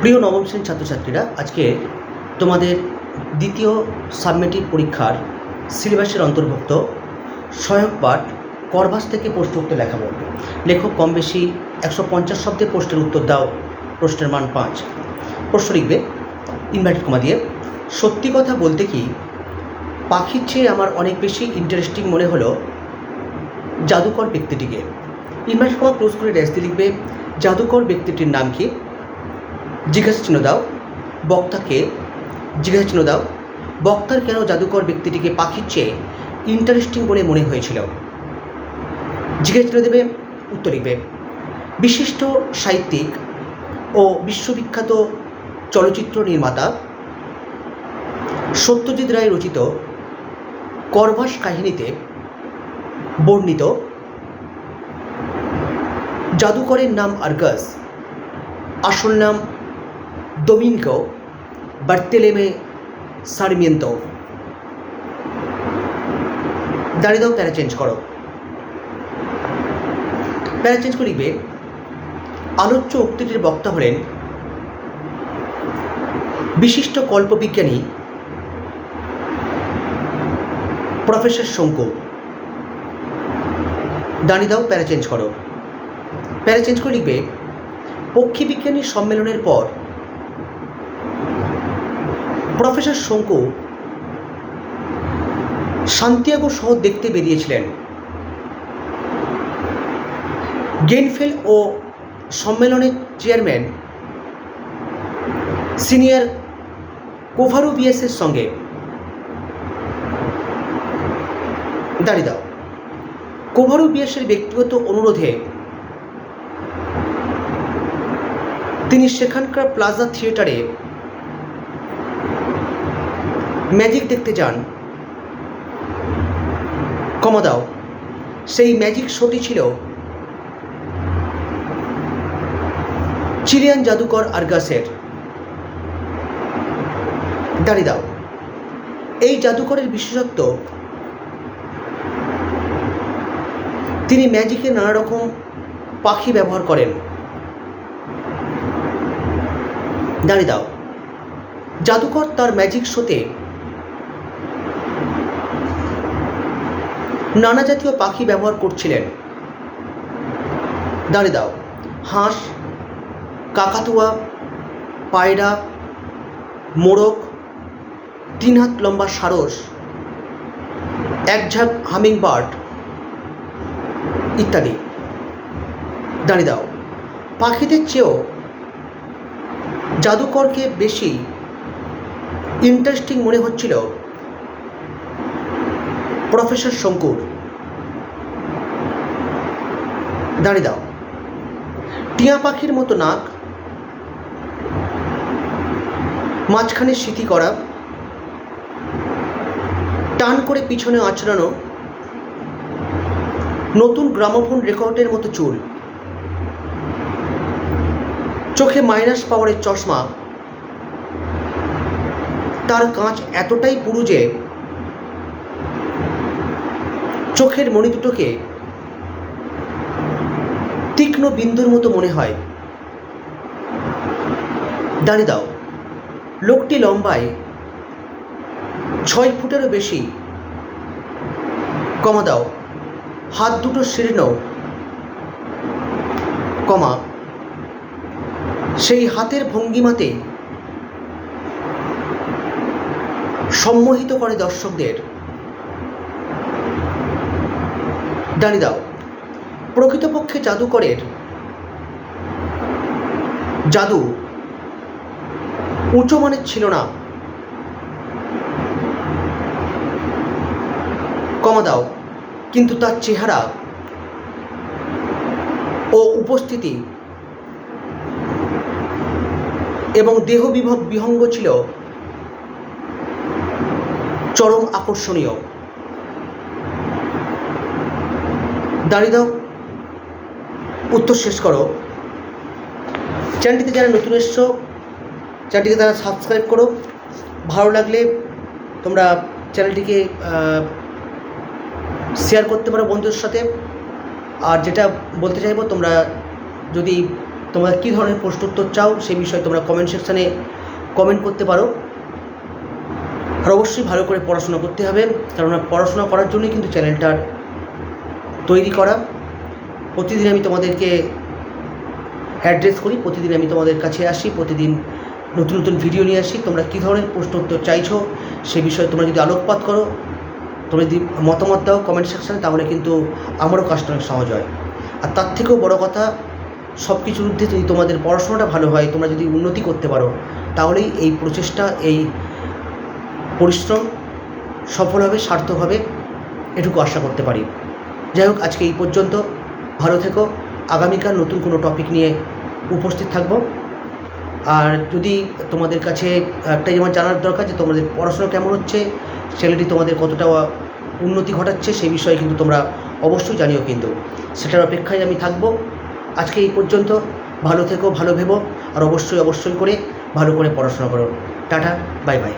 প্রিয় নবম শ্রেণীর ছাত্রছাত্রীরা, আজকে তোমাদের দ্বিতীয় সাবমেটিভ পরীক্ষার সিলেবাসের অন্তর্ভুক্ত সহায়ক পাঠ করভাস থেকে প্রশ্ন উত্তর লেখাবো। লেখক কম বেশি 150 শব্দে প্রশ্নের উত্তর দাও, প্রশ্নের মান 5। প্রশ্ন লিখবে ইনভার্টেড কমা দিয়ে, সত্যি কথা বলতে কি পাখির চেয়ে আমার অনেক বেশি ইন্টারেস্টিং মনে হলো জাদুকর ব্যক্তিটিকে। ইনভার্টেড কমা ক্লোজ করে ড্যাশ দিয়ে লিখবে জাদুকর ব্যক্তিটির নাম কি, জিজ্ঞাসা চিহ্ন দাও, বক্তাকে জিজ্ঞাসা চিহ্ন দাও, বক্তার কেন জাদুকর ব্যক্তিটিকে পাখির চেয়ে ইন্টারেস্টিং বলে মনে হয়েছিল। জিজ্ঞাসা চিহ্ন দেবে, উত্তর লিখবে। বিশিষ্ট সাহিত্যিক ও বিশ্ববিখ্যাত চলচ্চিত্র নির্মাতা সত্যজিৎ রায় রচিত করভাস কাহিনীতে বর্ণিত জাদুকরের নাম আর্গাস, আসল নাম ডোমিনিকো বার্তেলেমে সারমিয়েন্তো। দাঁড়িয়ে দাও, প্যারা চেঞ্জ করো। প্যারা চেঞ্জ করে লিখবে আলোচ্য উক্তিটির বক্তা হলেন বিশিষ্ট কল্পবিজ্ঞানী প্রফেসর শঙ্কু। দাঁড়িয়ে দাও, প্যারা চেঞ্জ করো। প্যারা চেঞ্জ করে লিখবে পক্ষী বিজ্ঞানীর সম্মেলনের পর প্রফেসর শঙ্কু সান্তিয়াগো শহর দেখতে বেরিয়েছিলেন। গেনফেল ও সম্মেলনের চেয়ারম্যান সিনিয়র কোভারুবিয়াসের সঙ্গে। দাঁড়িয়ে দাও, কোভারুবিয়াসের ব্যক্তিগত অনুরোধে তিনি সেখানকার প্লাজা থিয়েটারে ম্যাজিক দেখতে যান। কমা দাও, সেই ম্যাজিক শোটি ছিল চিলিয়ান জাদুকর আর্গাসের। দাঁড়িয়ে দাও, এই জাদুকরের বিশেষত্ব তিনি ম্যাজিকে নানা রকম পাখি ব্যবহার করেন। দাঁড়িয়ে দাও, জাদুকর তার ম্যাজিক শোতে নানা জাতীয় পাখি ব্যবহার করছিলেন। দাঁড়িয়ে দাও, হাঁস, কাকাতুয়া, পায়রা, মোরগ, 3 হাত লম্বা সারস, এক ঝাঁক হামিংবার্ড ইত্যাদি। দাঁড়িয়ে দাও, পাখিদের চেয়েও জাদুকরকে বেশি ইন্টারেস্টিং মনে হচ্ছিল প্রফেসর শঙ্কুর। দাঁড়িয়ে দাও, টিয়া পাখির মতো নাক, মাঝখানে সিঁথি করা, টান করে পিছনে আঁচড়ানো নতুন গ্রামোফোন রেকর্ডের মতো চুল, চোখে মাইনাস পাওয়ারের চশমা, তার কাঁচ এতটাই পুরু যে চোখের মণি দুটোকে তীক্ষ্ণ বিন্দুর মতো মনে হয়। দাঁড়িয়ে দাও, লোকটি লম্বায় 6 ফুটেরও বেশি। কমা দাও, হাত দুটো শীর্ণ, কমা সেই হাতের ভঙ্গিমাতে সম্মোহিত করে দর্শকদের। দাঁড়িয়ে দাও, প্রকৃতপক্ষে জাদুকরের জাদু উঁচু মানের ছিল না। কমা দাও, কিন্তু তার চেহারা ও উপস্থিতি এবং দেহ বিহঙ্গ ছিল চরম আকর্ষণীয়। দাঁড়িয়ে দাও, উত্তর শেষ করো। চ্যানেলটিতে যারা নতুন এসছো চ্যানেলটিকে তারা সাবস্ক্রাইব করো। ভালো লাগলে তোমরা চ্যানেলটিকে শেয়ার করতে পারো বন্ধুদের সাথে। আর যেটা বলতে চাইবো, তোমরা যদি তোমরা কী ধরনের প্রশ্ন উত্তর চাও সেই বিষয়ে তোমরা কমেন্ট সেকশানে কমেন্ট করতে পারো। আর অবশ্যই ভালো করে পড়াশোনা করতে হবে, কেননা পড়াশোনা করার জন্যই কিন্তু চ্যানেলটার তৈরি করা। প্রতিদিন আমি তোমাদেরকে অ্যাড্রেস করি, প্রতিদিন আমি তোমাদের কাছে আসি, প্রতিদিন নতুন নতুন ভিডিও নিয়ে আসি। তোমরা কী ধরনের প্রশ্ন উত্তর চাইছো সে বিষয়ে তোমরা যদি আলোকপাত করো, তোমরা যদি মতামত দাও কমেন্ট সেকশানে, তাহলে কিন্তু আমারও কাজটা অনেক সহজ হয়। আর তার থেকেও বড় কথা, সব কিছুর ঊর্ধ্বে যদি তোমাদের পড়াশোনাটা ভালো হয়, তোমরা যদি উন্নতি করতে পারো, তাহলেই এই প্রচেষ্টা, এই পরিশ্রম সফল হবে, সার্থক হবে, এটুকু আশা করতে পারি। যাই হোক, আজকে এই পর্যন্ত। ভালো থেকো। আগামীকাল নতুন কোনো টপিক নিয়ে উপস্থিত থাকব। আর যদি তোমাদের কাছে একটাই আমার জানার দরকার যে তোমাদের পড়াশোনা কেমন হচ্ছে, ছেলেটি তোমাদের কতটা উন্নতি ঘটাচ্ছে, সেই বিষয়ে কিন্তু তোমরা অবশ্যই জানিও, কিন্তু সেটার অপেক্ষায় আমি থাকব। আজকে এই পর্যন্ত। ভালো থেকো, ভালো ভেবো, আর অবশ্যই করে ভালো করে পড়াশোনা করো। Tata, bye bye.